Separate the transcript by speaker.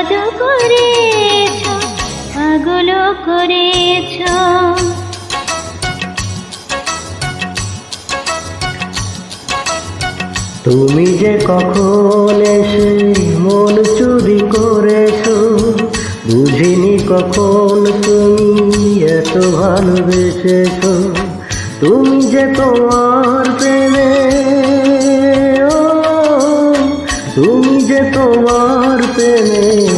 Speaker 1: জাদু করেছ, পাগল করেছ।
Speaker 2: তুমি যে কখন এসে মন চুরি করেছো, বুঝিনি কখন তুমি এত ভালোবেসেছো। তুমি যে তোমার প্রেমে, তুমি যে তোমার প্রেমে